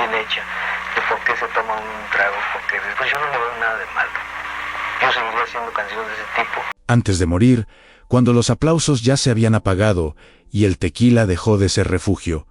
bien hecha, de por qué se toma un trago, porque después yo no le veo nada de malo. Yo seguiría haciendo canciones de ese tipo. Antes de morir, cuando los aplausos ya se habían apagado y el tequila dejó de ser refugio,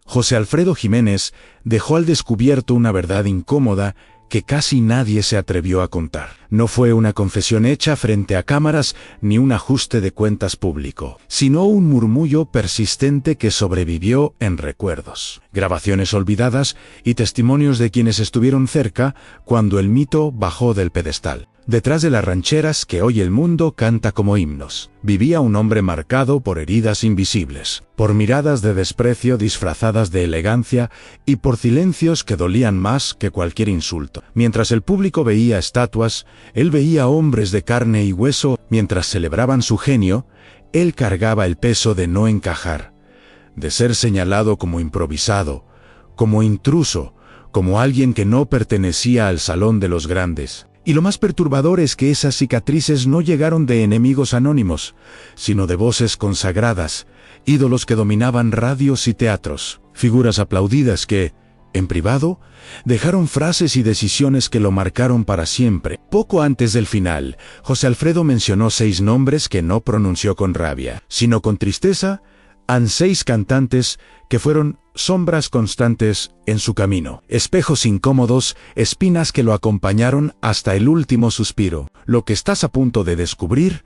José Alfredo Jiménez dejó al descubierto una verdad incómoda que casi nadie se atrevió a contar. No fue una confesión hecha frente a cámaras ni un ajuste de cuentas público, sino un murmullo persistente que sobrevivió en recuerdos, grabaciones olvidadas y testimonios de quienes estuvieron cerca cuando el mito bajó del pedestal. Detrás de las rancheras que hoy el mundo canta como himnos, vivía un hombre marcado por heridas invisibles, por miradas de desprecio disfrazadas de elegancia y por silencios que dolían más que cualquier insulto. Mientras el público veía estatuas, él veía hombres de carne y hueso. Mientras celebraban su genio, él cargaba el peso de no encajar, de ser señalado como improvisado, como intruso, como alguien que no pertenecía al salón de los grandes. Y lo más perturbador es que esas cicatrices no llegaron de enemigos anónimos, sino de voces consagradas, ídolos que dominaban radios y teatros, figuras aplaudidas que, en privado, dejaron frases y decisiones que lo marcaron para siempre. Poco antes del final, José Alfredo mencionó 6 nombres que no pronunció con rabia, sino con tristeza, a 6 cantantes que fueron sombras constantes en su camino, espejos incómodos, espinas que lo acompañaron hasta el último suspiro. Lo que estás a punto de descubrir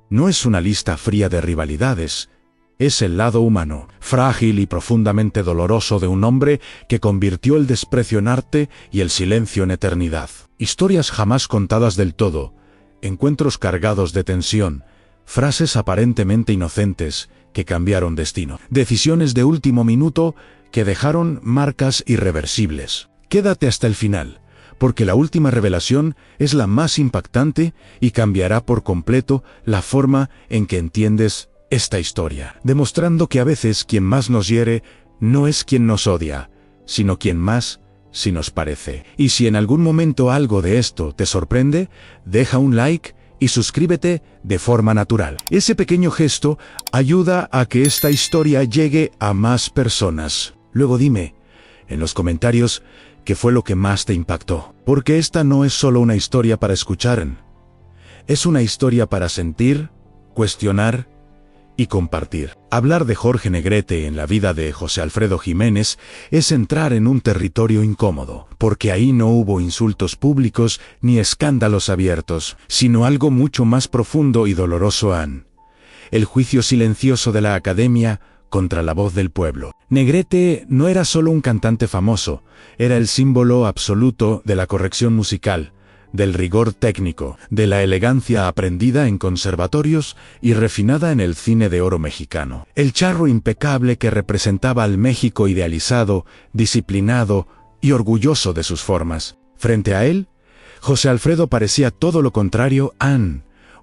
no es una lista fría de rivalidades, es el lado humano, frágil y profundamente doloroso de un hombre que convirtió el desprecio en arte y el silencio en eternidad. Historias jamás contadas del todo, encuentros cargados de tensión, frases aparentemente inocentes que cambiaron destino, decisiones de último minuto que dejaron marcas irreversibles. Quédate hasta el final, porque la última revelación es la más impactante y cambiará por completo la forma en que entiendes esta historia, demostrando que a veces quien más nos hiere no es quien nos odia, sino quien más si nos parece. Y si en algún momento algo de esto te sorprende, deja un like y suscríbete de forma natural. Ese pequeño gesto ayuda a que esta historia llegue a más personas. Luego dime, en los comentarios, qué fue lo que más te impactó. Porque esta no es solo una historia para escuchar, es una historia para sentir, cuestionar y compartir. Hablar de Jorge Negrete en la vida de José Alfredo Jiménez es entrar en un territorio incómodo, porque ahí no hubo insultos públicos ni escándalos abiertos, sino algo mucho más profundo y doloroso el juicio silencioso de la academia contra la voz del pueblo. Negrete no era solo un cantante famoso, era el símbolo absoluto de la corrección musical, del rigor técnico, de la elegancia aprendida en conservatorios y refinada en el cine de oro mexicano. El charro impecable que representaba al México idealizado, disciplinado y orgulloso de sus formas. Frente a él, José Alfredo parecía todo lo contrario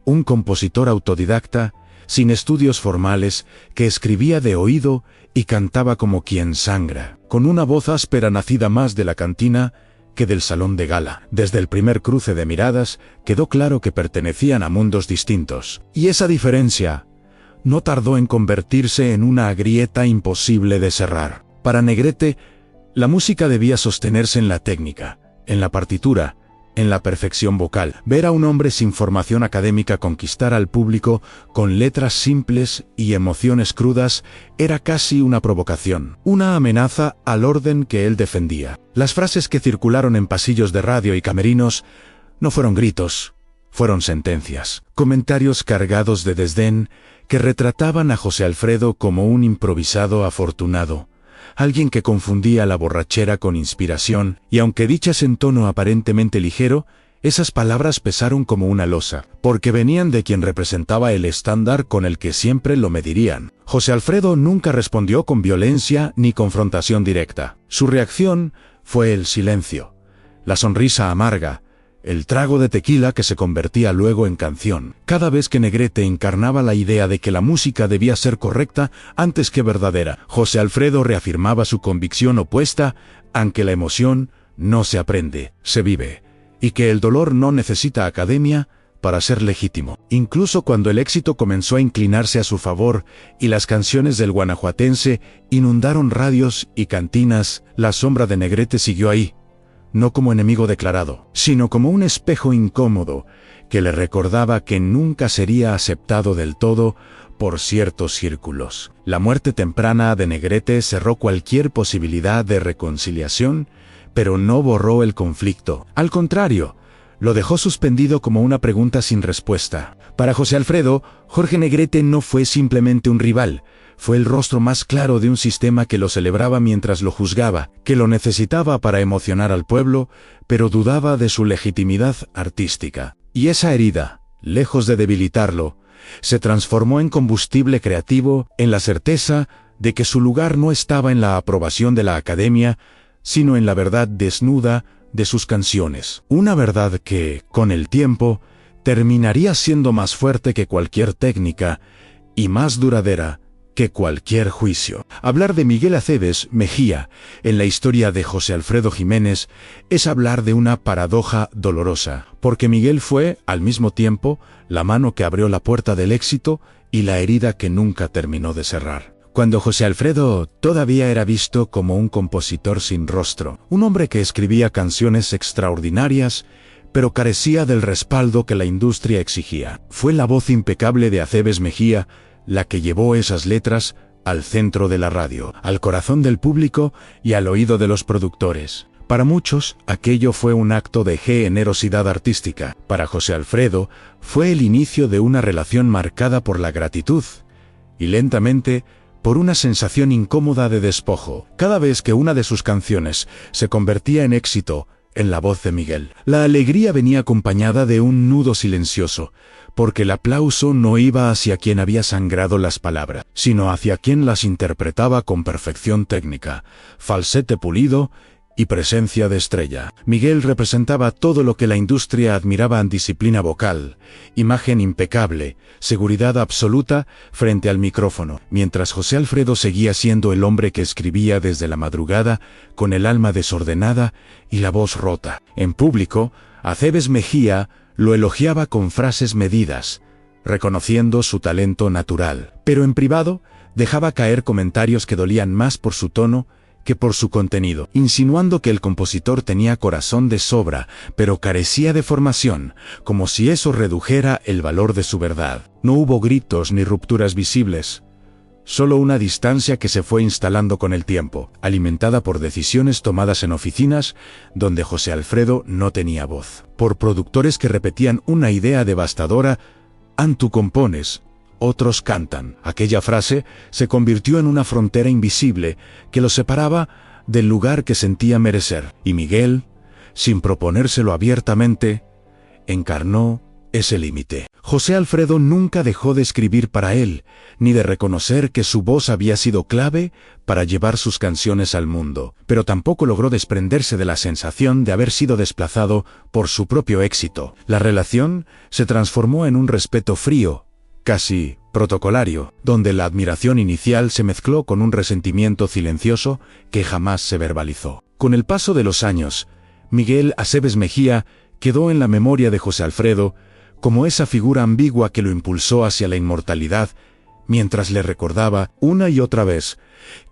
un compositor autodidacta, sin estudios formales, que escribía de oído y cantaba como quien sangra, con una voz áspera nacida más de la cantina que del salón de gala. Desde el primer cruce de miradas, quedó claro que pertenecían a mundos distintos. Y esa diferencia no tardó en convertirse en una grieta imposible de cerrar. Para Negrete, la música debía sostenerse en la técnica, en la partitura, en la perfección vocal. Ver a un hombre sin formación académica conquistar al público con letras simples y emociones crudas era casi una provocación, una amenaza al orden que él defendía. Las frases que circularon en pasillos de radio y camerinos no fueron gritos, fueron sentencias, comentarios cargados de desdén que retrataban a José Alfredo como un improvisado afortunado, alguien que confundía la borrachera con inspiración, y aunque dichas en tono aparentemente ligero, esas palabras pesaron como una losa, porque venían de quien representaba el estándar con el que siempre lo medirían. José Alfredo nunca respondió con violencia ni confrontación directa. Su reacción fue el silencio, la sonrisa amarga, el trago de tequila que se convertía luego en canción. Cada vez que Negrete encarnaba la idea de que la música debía ser correcta antes que verdadera, José Alfredo reafirmaba su convicción opuesta, aunque la emoción no se aprende, se vive, y que el dolor no necesita academia, para ser legítimo. Incluso cuando el éxito comenzó a inclinarse a su favor y las canciones del guanajuatense inundaron radios y cantinas, la sombra de Negrete siguió ahí, no como enemigo declarado, sino como un espejo incómodo que le recordaba que nunca sería aceptado del todo por ciertos círculos. La muerte temprana de Negrete cerró cualquier posibilidad de reconciliación, pero no borró el conflicto. Al contrario, lo dejó suspendido como una pregunta sin respuesta. Para José Alfredo, Jorge Negrete no fue simplemente un rival, fue el rostro más claro de un sistema que lo celebraba mientras lo juzgaba, que lo necesitaba para emocionar al pueblo, pero dudaba de su legitimidad artística. Y esa herida, lejos de debilitarlo, se transformó en combustible creativo, en la certeza de que su lugar no estaba en la aprobación de la academia, sino en la verdad desnuda de sus canciones. Una verdad que, con el tiempo, terminaría siendo más fuerte que cualquier técnica y más duradera que cualquier juicio. Hablar de Miguel Aceves Mejía en la historia de José Alfredo Jiménez es hablar de una paradoja dolorosa, porque Miguel fue, al mismo tiempo, la mano que abrió la puerta del éxito y la herida que nunca terminó de cerrar. Cuando José Alfredo todavía era visto como un compositor sin rostro, un hombre que escribía canciones extraordinarias, pero carecía del respaldo que la industria exigía. Fue la voz impecable de Aceves Mejía la que llevó esas letras al centro de la radio, al corazón del público y al oído de los productores. Para muchos, aquello fue un acto de generosidad artística. Para José Alfredo, fue el inicio de una relación marcada por la gratitud, y lentamente, por una sensación incómoda de despojo, cada vez que una de sus canciones se convertía en éxito en la voz de Miguel. La alegría venía acompañada de un nudo silencioso, porque el aplauso no iba hacia quien había sangrado las palabras, sino hacia quien las interpretaba con perfección técnica, falsete pulido y presencia de estrella. Miguel representaba todo lo que la industria admiraba en disciplina vocal, imagen impecable, seguridad absoluta frente al micrófono, mientras José Alfredo seguía siendo el hombre que escribía desde la madrugada, con el alma desordenada y la voz rota. En público, Aceves Mejía lo elogiaba con frases medidas, reconociendo su talento natural, pero en privado dejaba caer comentarios que dolían más por su tono que por su contenido, insinuando que el compositor tenía corazón de sobra, pero carecía de formación, como si eso redujera el valor de su verdad. No hubo gritos ni rupturas visibles, solo una distancia que se fue instalando con el tiempo, alimentada por decisiones tomadas en oficinas donde José Alfredo no tenía voz, por productores que repetían una idea devastadora: «Tú compones, otros cantan». Aquella frase se convirtió en una frontera invisible que lo separaba del lugar que sentía merecer. Y Miguel, sin proponérselo abiertamente, encarnó ese límite. José Alfredo nunca dejó de escribir para él, ni de reconocer que su voz había sido clave para llevar sus canciones al mundo, pero tampoco logró desprenderse de la sensación de haber sido desplazado por su propio éxito. La relación se transformó en un respeto frío, casi protocolario, donde la admiración inicial se mezcló con un resentimiento silencioso que jamás se verbalizó. Con el paso de los años, Miguel Aceves Mejía quedó en la memoria de José Alfredo como esa figura ambigua que lo impulsó hacia la inmortalidad, mientras le recordaba una y otra vez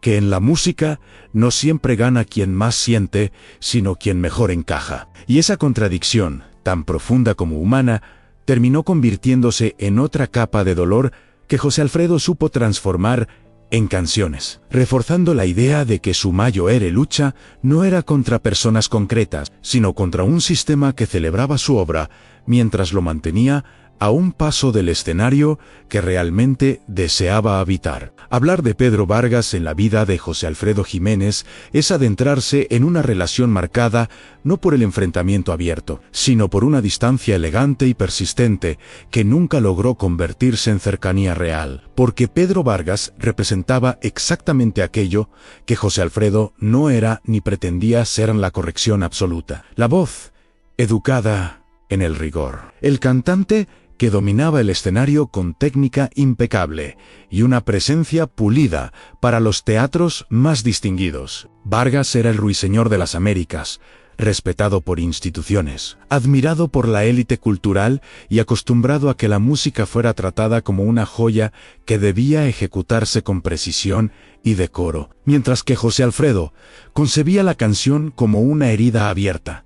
que en la música no siempre gana quien más siente, sino quien mejor encaja. Y esa contradicción, tan profunda como humana, terminó convirtiéndose en otra capa de dolor que José Alfredo supo transformar en canciones, reforzando la idea de que su mayor lucha no era contra personas concretas, sino contra un sistema que celebraba su obra mientras lo mantenía a un paso del escenario que realmente deseaba habitar. Hablar de Pedro Vargas en la vida de José Alfredo Jiménez es adentrarse en una relación marcada no por el enfrentamiento abierto, sino por una distancia elegante y persistente que nunca logró convertirse en cercanía real, porque Pedro Vargas representaba exactamente aquello que José Alfredo no era ni pretendía ser en la corrección absoluta. La voz, educada en el rigor. El cantante que dominaba el escenario con técnica impecable y una presencia pulida para los teatros más distinguidos. Vargas era el ruiseñor de las Américas, respetado por instituciones, admirado por la élite cultural y acostumbrado a que la música fuera tratada como una joya que debía ejecutarse con precisión y decoro, mientras que José Alfredo concebía la canción como una herida abierta,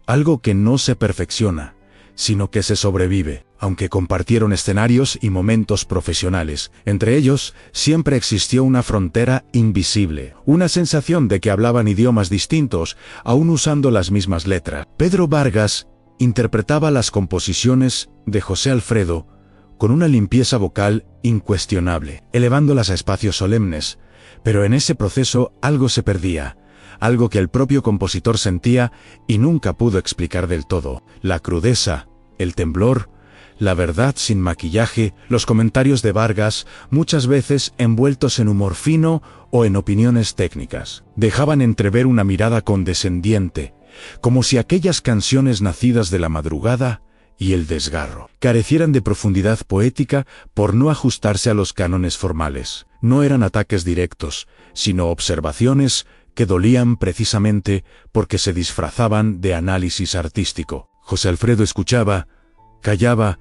algo que no se perfecciona, sino que se sobrevive. Aunque compartieron escenarios y momentos profesionales, entre ellos siempre existió una frontera invisible, una sensación de que hablaban idiomas distintos, aún usando las mismas letras. Pedro Vargas interpretaba las composiciones de José Alfredo con una limpieza vocal incuestionable, elevándolas a espacios solemnes, pero en ese proceso algo se perdía, algo que el propio compositor sentía y nunca pudo explicar del todo: la crudeza, el temblor, la verdad sin maquillaje. Los comentarios de Vargas, muchas veces envueltos en humor fino o en opiniones técnicas, dejaban entrever una mirada condescendiente, como si aquellas canciones nacidas de la madrugada y el desgarro carecieran de profundidad poética por no ajustarse a los cánones formales. No eran ataques directos, sino observaciones que dolían precisamente porque se disfrazaban de análisis artístico. José Alfredo escuchaba, callaba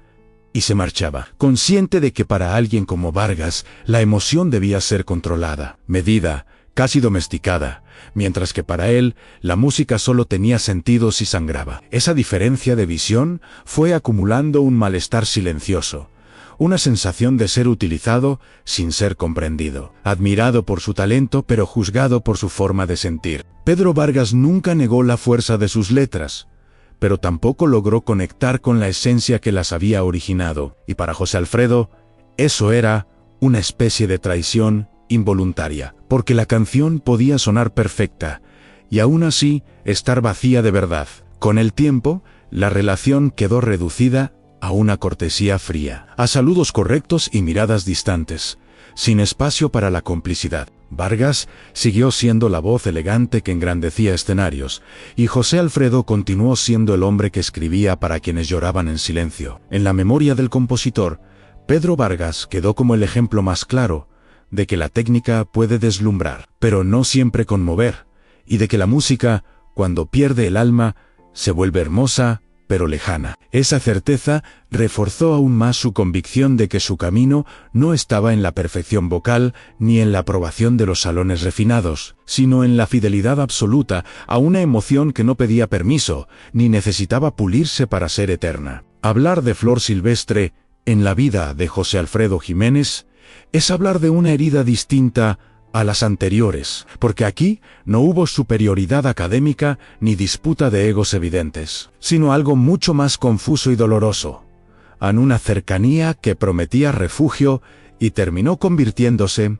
y se marchaba, consciente de que para alguien como Vargas la emoción debía ser controlada, medida, casi domesticada, mientras que para él la música solo tenía sentido si sangraba. Esa diferencia de visión fue acumulando un malestar silencioso, una sensación de ser utilizado sin ser comprendido, admirado por su talento pero juzgado por su forma de sentir. Pedro Vargas nunca negó la fuerza de sus letras, pero tampoco logró conectar con la esencia que las había originado, y para José Alfredo, eso era una especie de traición involuntaria, porque la canción podía sonar perfecta, y aún así estar vacía de verdad. Con el tiempo, la relación quedó reducida a una cortesía fría, a saludos correctos y miradas distantes, sin espacio para la complicidad. Vargas siguió siendo la voz elegante que engrandecía escenarios, y José Alfredo continuó siendo el hombre que escribía para quienes lloraban en silencio. En la memoria del compositor, Pedro Vargas quedó como el ejemplo más claro de que la técnica puede deslumbrar, pero no siempre conmover, y de que la música, cuando pierde el alma, se vuelve hermosa, pero lejana. Esa certeza reforzó aún más su convicción de que su camino no estaba en la perfección vocal ni en la aprobación de los salones refinados, sino en la fidelidad absoluta a una emoción que no pedía permiso, ni necesitaba pulirse para ser eterna. Hablar de Flor Silvestre en la vida de José Alfredo Jiménez es hablar de una herida distinta a las anteriores, porque aquí no hubo superioridad académica ni disputa de egos evidentes, sino algo mucho más confuso y doloroso, en una cercanía que prometía refugio y terminó convirtiéndose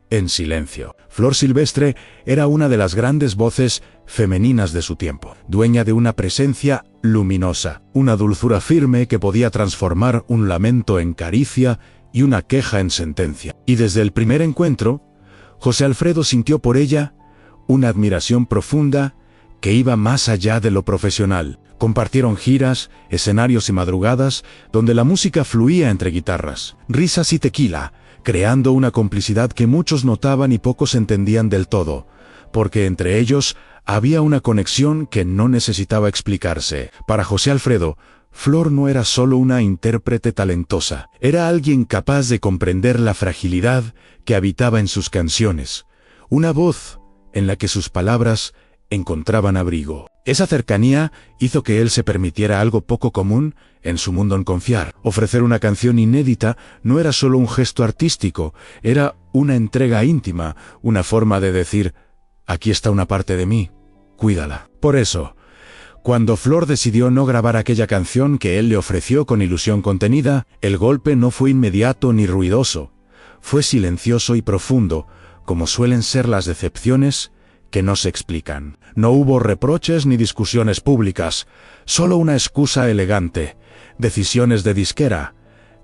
en silencio. Flor Silvestre era una de las grandes voces femeninas de su tiempo, dueña de una presencia luminosa, una dulzura firme que podía transformar un lamento en caricia y una queja en sentencia. Y desde el primer encuentro, José Alfredo sintió por ella una admiración profunda que iba más allá de lo profesional. Compartieron giras, escenarios y madrugadas donde la música fluía entre guitarras, risas y tequila, creando una complicidad que muchos notaban y pocos entendían del todo, porque entre ellos había una conexión que no necesitaba explicarse. Para José Alfredo, Flor no era solo una intérprete talentosa, era alguien capaz de comprender la fragilidad que habitaba en sus canciones, una voz en la que sus palabras encontraban abrigo. Esa cercanía hizo que él se permitiera algo poco común en su mundo en confiar. Ofrecer una canción inédita no era solo un gesto artístico, era una entrega íntima, una forma de decir: aquí está una parte de mí, cuídala. Por eso, cuando Flor decidió no grabar aquella canción que él le ofreció con ilusión contenida, el golpe no fue inmediato ni ruidoso, fue silencioso y profundo, como suelen ser las decepciones que no se explican. No hubo reproches ni discusiones públicas, solo una excusa elegante, decisiones de disquera,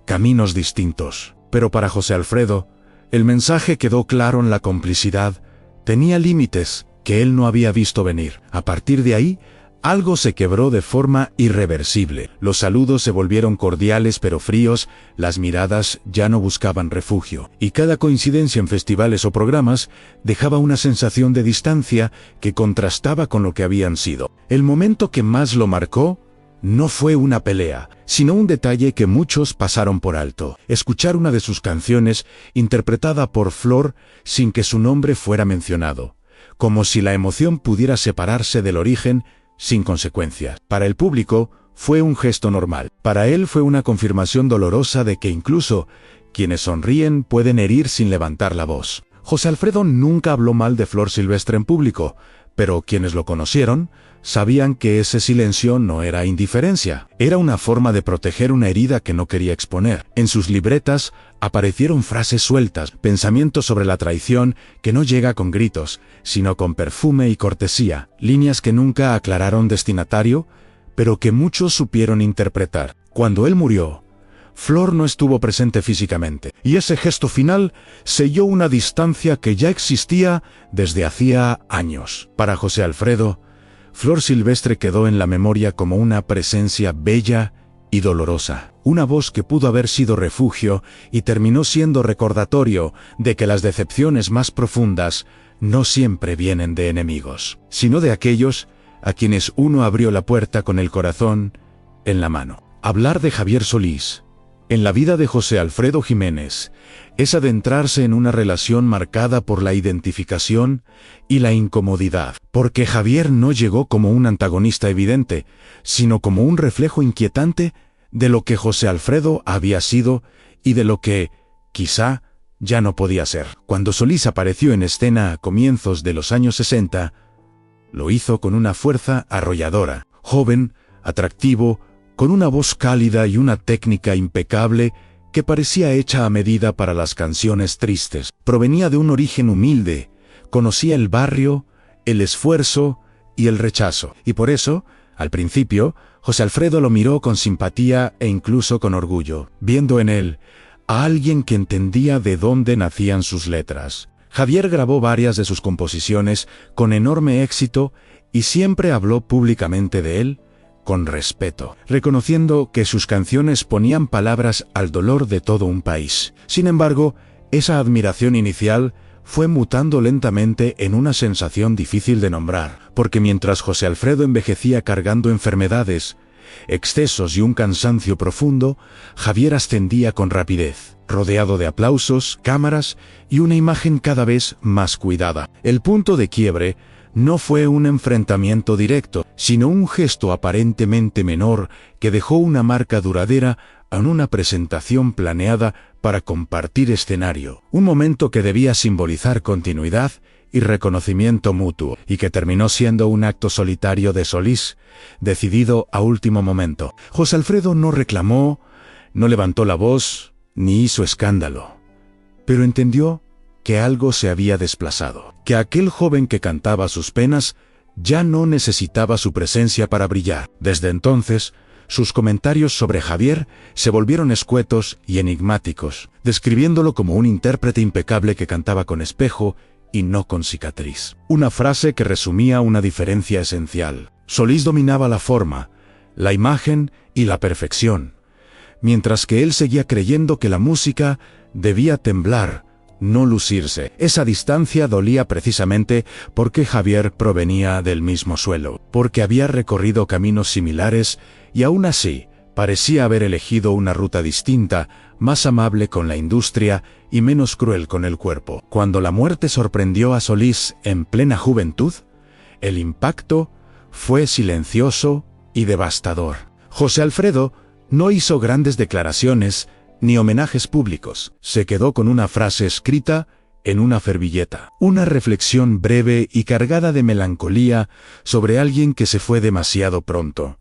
caminos distintos. Pero para José Alfredo, el mensaje quedó claro en la complicidad, tenía límites que él no había visto venir. A partir de ahí, Algo se quebró de forma irreversible. Los saludos se volvieron cordiales pero fríos, las miradas ya no buscaban refugio, y cada coincidencia en festivales o programas dejaba una sensación de distancia que contrastaba con lo que habían sido. El momento que más lo marcó no fue una pelea, sino un detalle que muchos pasaron por alto: escuchar una de sus canciones interpretada por Flor sin que su nombre fuera mencionado, como si la emoción pudiera separarse del origen sin consecuencias. Para el público fue un gesto normal. Para él fue una confirmación dolorosa de que incluso quienes sonríen pueden herir sin levantar la voz. José Alfredo nunca habló mal de Flor Silvestre en público, pero quienes lo conocieron sabían que ese silencio no era indiferencia, era una forma de proteger una herida que no quería exponer. En sus libretas aparecieron frases sueltas, pensamientos sobre la traición que no llega con gritos, sino con perfume y cortesía, líneas que nunca aclararon destinatario, pero que muchos supieron interpretar. Cuando él murió, Flor no estuvo presente físicamente, y ese gesto final selló una distancia que ya existía desde hacía años. Para José Alfredo, Flor Silvestre quedó en la memoria como una presencia bella y dolorosa, una voz que pudo haber sido refugio y terminó siendo recordatorio de que las decepciones más profundas no siempre vienen de enemigos, sino de aquellos a quienes uno abrió la puerta con el corazón en la mano. Hablar de Javier Solís en la vida de José Alfredo Jiménez es adentrarse en una relación marcada por la identificación y la incomodidad, porque Javier no llegó como un antagonista evidente, sino como un reflejo inquietante de lo que José Alfredo había sido y de lo que, quizá, ya no podía ser. Cuando Solís apareció en escena a comienzos de los años 60, lo hizo con una fuerza arrolladora, joven, atractivo, con una voz cálida y una técnica impecable que parecía hecha a medida para las canciones tristes. Provenía de un origen humilde, conocía el barrio, el esfuerzo y el rechazo, y por eso, al principio, José Alfredo lo miró con simpatía e incluso con orgullo, viendo en él a alguien que entendía de dónde nacían sus letras. Javier grabó varias de sus composiciones con enorme éxito y siempre habló públicamente de él con respeto, reconociendo que sus canciones ponían palabras al dolor de todo un país. Sin embargo, esa admiración inicial fue mutando lentamente en una sensación difícil de nombrar, porque mientras José Alfredo envejecía cargando enfermedades, excesos y un cansancio profundo, Javier ascendía con rapidez, rodeado de aplausos, cámaras y una imagen cada vez más cuidada. El punto de quiebre no fue un enfrentamiento directo, sino un gesto aparentemente menor que dejó una marca duradera en una presentación planeada para compartir escenario. Un momento que debía simbolizar continuidad y reconocimiento mutuo, y que terminó siendo un acto solitario de Solís, decidido a último momento. José Alfredo no reclamó, no levantó la voz, ni hizo escándalo, pero entendió que algo se había desplazado, que aquel joven que cantaba sus penas ya no necesitaba su presencia para brillar. Desde entonces, sus comentarios sobre Javier se volvieron escuetos y enigmáticos, describiéndolo como un intérprete impecable que cantaba con espejo y no con cicatriz. Una frase que resumía una diferencia esencial. Solís dominaba la forma, la imagen y la perfección, mientras que él seguía creyendo que la música debía temblar, no lucirse. Esa distancia dolía precisamente porque Javier provenía del mismo suelo, porque había recorrido caminos similares y aún así parecía haber elegido una ruta distinta, más amable con la industria y menos cruel con el cuerpo. Cuando la muerte sorprendió a Solís en plena juventud, el impacto fue silencioso y devastador. José Alfredo no hizo grandes declaraciones ni homenajes públicos. Se quedó con una frase escrita en una servilleta, una reflexión breve y cargada de melancolía sobre alguien que se fue demasiado pronto.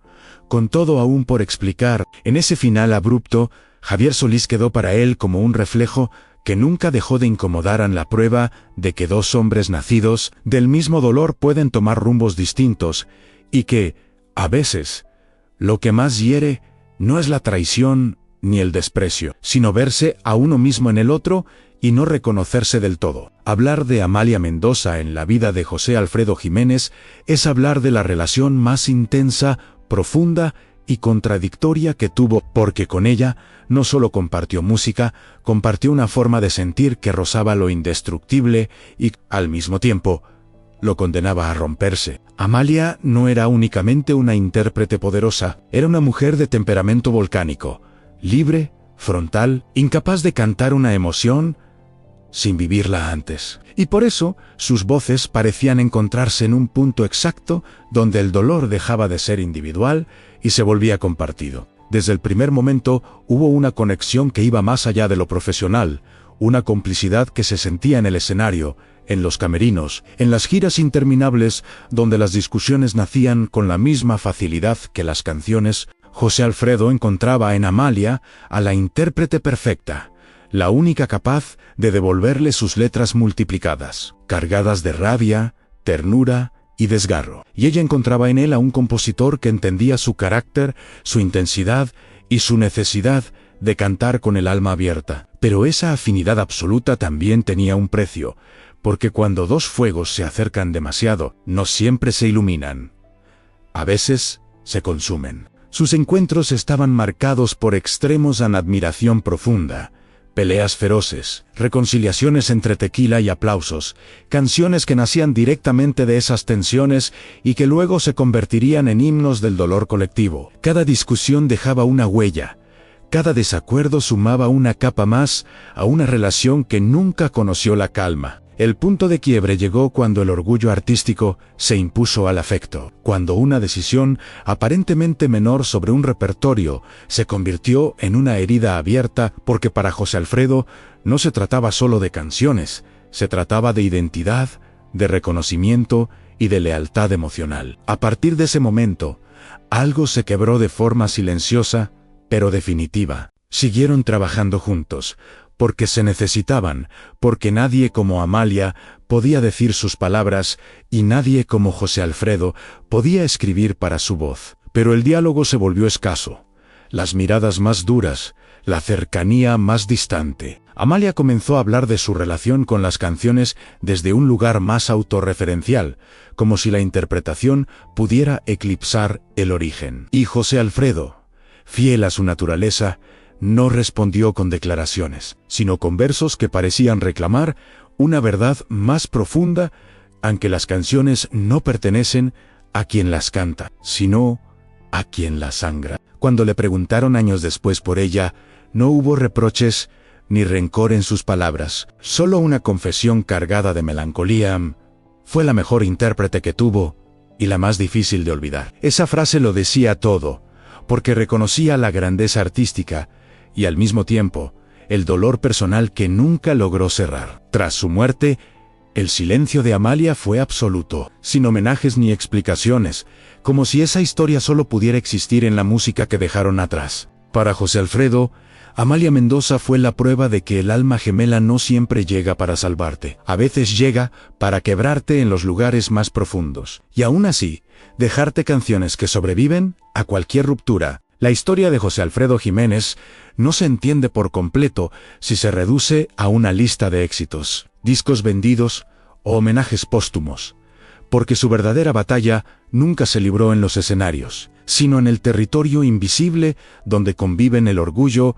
Con todo aún por explicar, en ese final abrupto, Javier Solís quedó para él como un reflejo que nunca dejó de incomodar en la prueba de que dos hombres nacidos del mismo dolor pueden tomar rumbos distintos, y que, a veces, lo que más hiere no es la traición ni el desprecio, sino verse a uno mismo en el otro y no reconocerse del todo. Hablar de Amalia Mendoza en la vida de José Alfredo Jiménez es hablar de la relación más intensa, profunda y contradictoria que tuvo, porque con ella no solo compartió música, compartió una forma de sentir que rozaba lo indestructible y, al mismo tiempo, lo condenaba a romperse. Amalia no era únicamente una intérprete poderosa, era una mujer de temperamento volcánico, libre, frontal, incapaz de cantar una emoción sin vivirla antes. Y por eso, sus voces parecían encontrarse en un punto exacto donde el dolor dejaba de ser individual y se volvía compartido. Desde el primer momento hubo una conexión que iba más allá de lo profesional, una complicidad que se sentía en el escenario, en los camerinos, en las giras interminables donde las discusiones nacían con la misma facilidad que las canciones. José Alfredo encontraba en Amalia a la intérprete perfecta, la única capaz de devolverle sus letras multiplicadas, cargadas de rabia, ternura y desgarro. Y ella encontraba en él a un compositor que entendía su carácter, su intensidad y su necesidad de cantar con el alma abierta. Pero esa afinidad absoluta también tenía un precio, porque cuando dos fuegos se acercan demasiado, no siempre se iluminan. A veces se consumen. Sus encuentros estaban marcados por extremos en admiración profunda, peleas feroces, reconciliaciones entre tequila y aplausos, canciones que nacían directamente de esas tensiones y que luego se convertirían en himnos del dolor colectivo. Cada discusión dejaba una huella, cada desacuerdo sumaba una capa más a una relación que nunca conoció la calma. El punto de quiebre llegó cuando el orgullo artístico se impuso al afecto, cuando una decisión aparentemente menor sobre un repertorio se convirtió en una herida abierta, porque para José Alfredo no se trataba solo de canciones, se trataba de identidad, de reconocimiento y de lealtad emocional. A partir de ese momento, algo se quebró de forma silenciosa, pero definitiva. Siguieron trabajando juntos, porque se necesitaban, porque nadie como Amalia podía decir sus palabras y nadie como José Alfredo podía escribir para su voz. Pero el diálogo se volvió escaso, las miradas más duras, la cercanía más distante. Amalia comenzó a hablar de su relación con las canciones desde un lugar más autorreferencial, como si la interpretación pudiera eclipsar el origen. Y José Alfredo, fiel a su naturaleza, no respondió con declaraciones, sino con versos que parecían reclamar una verdad más profunda, aunque las canciones no pertenecen a quien las canta, sino a quien las sangra. Cuando le preguntaron años después por ella, no hubo reproches ni rencor en sus palabras, solo una confesión cargada de melancolía. Fue la mejor intérprete que tuvo y la más difícil de olvidar. Esa frase lo decía todo, porque reconocía la grandeza artística y al mismo tiempo el dolor personal que nunca logró cerrar. Tras su muerte, el silencio de Amalia fue absoluto, sin homenajes ni explicaciones, como si esa historia solo pudiera existir en la música que dejaron atrás. Para José Alfredo, Amalia Mendoza fue la prueba de que el alma gemela no siempre llega para salvarte, a veces llega para quebrarte en los lugares más profundos, y aún así, dejarte canciones que sobreviven a cualquier ruptura. La historia de José Alfredo Jiménez no se entiende por completo si se reduce a una lista de éxitos, discos vendidos o homenajes póstumos, porque su verdadera batalla nunca se libró en los escenarios, sino en el territorio invisible donde conviven el orgullo,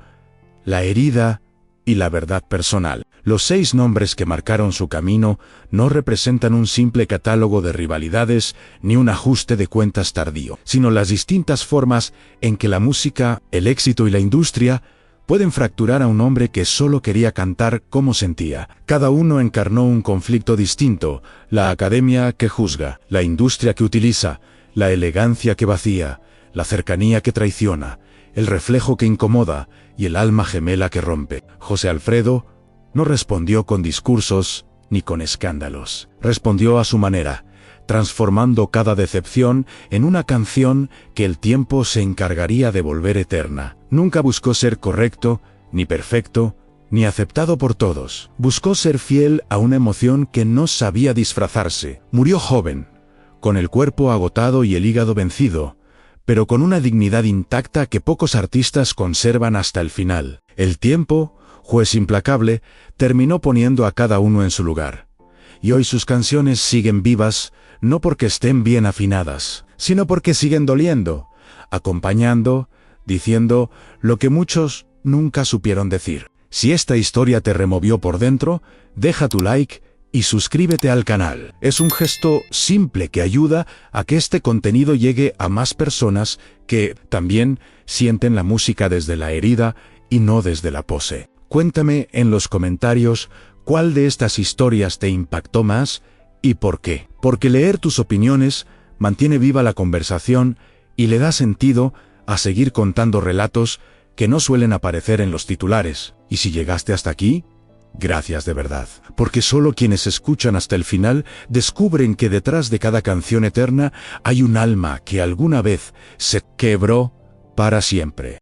la herida y la verdad personal. Los 6 nombres que marcaron su camino no representan un simple catálogo de rivalidades ni un ajuste de cuentas tardío, sino las distintas formas en que la música, el éxito y la industria pueden fracturar a un hombre que solo quería cantar como sentía. Cada uno encarnó un conflicto distinto: la academia que juzga, la industria que utiliza, la elegancia que vacía, la cercanía que traiciona, el reflejo que incomoda y el alma gemela que rompe. José Alfredo no respondió con discursos ni con escándalos. Respondió a su manera, transformando cada decepción en una canción que el tiempo se encargaría de volver eterna. Nunca buscó ser correcto, ni perfecto, ni aceptado por todos. Buscó ser fiel a una emoción que no sabía disfrazarse. Murió joven, con el cuerpo agotado y el hígado vencido, pero con una dignidad intacta que pocos artistas conservan hasta el final. El tiempo juez implacable, terminó poniendo a cada uno en su lugar. Y hoy sus canciones siguen vivas, no porque estén bien afinadas, sino porque siguen doliendo, acompañando, diciendo lo que muchos nunca supieron decir. Si esta historia te removió por dentro, deja tu like y suscríbete al canal. Es un gesto simple que ayuda a que este contenido llegue a más personas que también sienten la música desde la herida y no desde la pose. Cuéntame en los comentarios cuál de estas historias te impactó más y por qué. Porque leer tus opiniones mantiene viva la conversación y le da sentido a seguir contando relatos que no suelen aparecer en los titulares. Y si llegaste hasta aquí, gracias de verdad, porque solo quienes escuchan hasta el final descubren que detrás de cada canción eterna hay un alma que alguna vez se quebró para siempre.